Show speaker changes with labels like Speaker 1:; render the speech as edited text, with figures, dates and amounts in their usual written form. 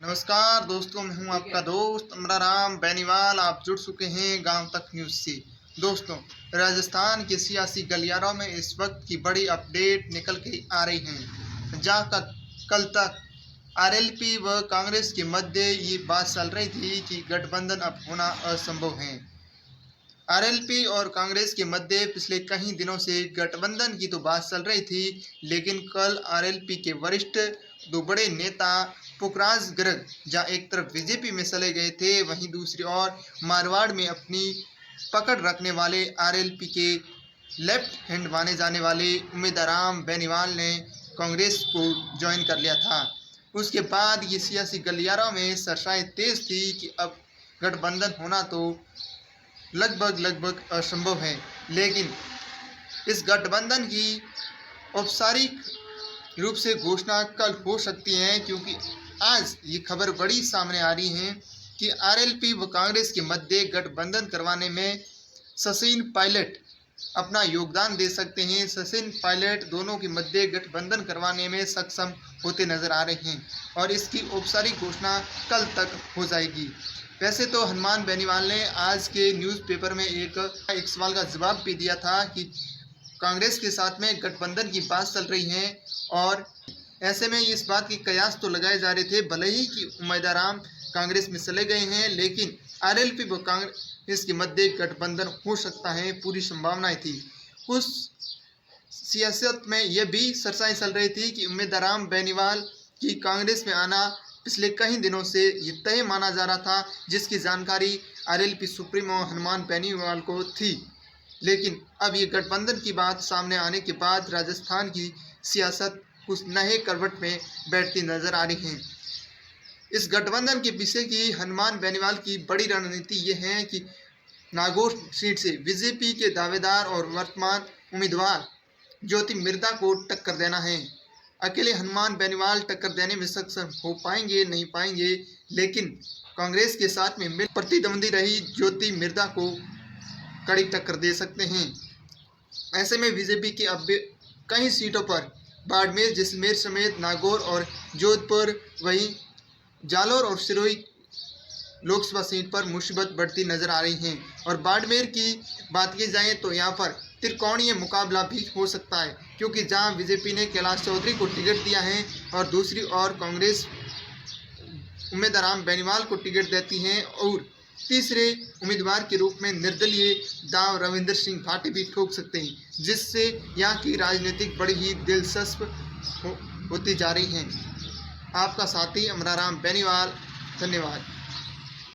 Speaker 1: नमस्कार दोस्तों, मैं हूं आपका दोस्त अमराराम बेनीवाल। आप जुड़ चुके हैं गांव तक न्यूज़ से। दोस्तों, राजस्थान के सियासी गलियारों में इस वक्त की बड़ी अपडेट निकल के आ रही हैं, जहां कल तक आरएलपी व कांग्रेस के मध्य ये बात चल रही थी कि गठबंधन अब होना असंभव है। आरएलपी और कांग्रेस के मध्य पिछले कई दिनों से गठबंधन की तो बात चल रही थी, लेकिन कल आरएलपी के वरिष्ठ दो बड़े नेता पुखराज गर्ग जहां एक तरफ बीजेपी में चले गए थे, वहीं दूसरी ओर मारवाड़ में अपनी पकड़ रखने वाले आरएलपी के लेफ्ट हैंड माने जाने वाले उम्मेदराम बेनीवाल ने कांग्रेस को ज्वाइन कर लिया था। उसके बाद ये सियासी गलियारों में चर्चाएं तेज थी कि अब गठबंधन होना तो लगभग असंभव है, लेकिन इस गठबंधन की औपचारिक रूप से घोषणा कल हो सकती है, क्योंकि आज ये खबर बड़ी सामने आ रही है कि आरएलपी व कांग्रेस के मध्य गठबंधन करवाने में सचिन पायलट अपना योगदान दे सकते हैं। सचिन पायलट दोनों के मध्य गठबंधन करवाने में सक्षम होते नजर आ रहे हैं और इसकी औपचारिक घोषणा कल तक हो जाएगी। वैसे तो हनुमान बेनीवाल ने आज के न्यूज़पेपर में एक सवाल का जवाब भी दिया था कि कांग्रेस के साथ में गठबंधन की बात चल रही है और ऐसे में इस बात के कयास तो लगाए जा रहे थे, भले ही कि उम्मीदराम कांग्रेस में चले गए हैं, लेकिन आरएलपी व कांग्रेस के मध्य गठबंधन हो सकता है, पूरी संभावनाएं थी। कुछ सियासत में यह भी चर्चाएं चल रही थी कि उम्मीदराम बेनीवाल की कांग्रेस में आना पिछले कई दिनों से ये तय माना जा रहा था, जिसकी जानकारी आरएलपी सुप्रीमो हनुमान बेनीवाल को थी। लेकिन अब ये गठबंधन की बात सामने आने के बाद राजस्थान की सियासत कुछ नए करवट में बैठती नजर आ रही है। इस गठबंधन के पीछे की हनुमान बेनीवाल की बड़ी रणनीति ये है कि नागौर सीट से बीजेपी के दावेदार और वर्तमान उम्मीदवार ज्योति मिर्धा को टक्कर देना है। अकेले हनुमान बेनीवाल टक्कर देने में सक्षम हो पाएंगे नहीं पाएंगे, लेकिन कांग्रेस के साथ में मिल प्रतिद्वंदी रही ज्योति मिर्धा को कड़ी टक्कर दे सकते हैं। ऐसे में बीजेपी की अब कई सीटों पर बाड़मेर, जैसलमेर समेत नागौर और जोधपुर, वहीं जालोर और सिरोही लोकसभा सीट पर मुसीबत बढ़ती नजर आ रही है। और बाड़मेर की बात की जाए तो यहाँ पर त्रिकोणीय मुकाबला भी हो सकता है, क्योंकि जहाँ बीजेपी ने कैलाश चौधरी को टिकट दिया है और दूसरी ओर कांग्रेस उम्मीदराम बेनीवाल को टिकट देती है और तीसरे उम्मीदवार के रूप में निर्दलीय दाव रविंदर सिंह भाटी भी ठोक सकते हैं, जिससे यहाँ की राजनीतिक बड़ी ही दिलचस्प होती जा रही है। आपका साथी अमराराम बेनीवाल, धन्यवाद।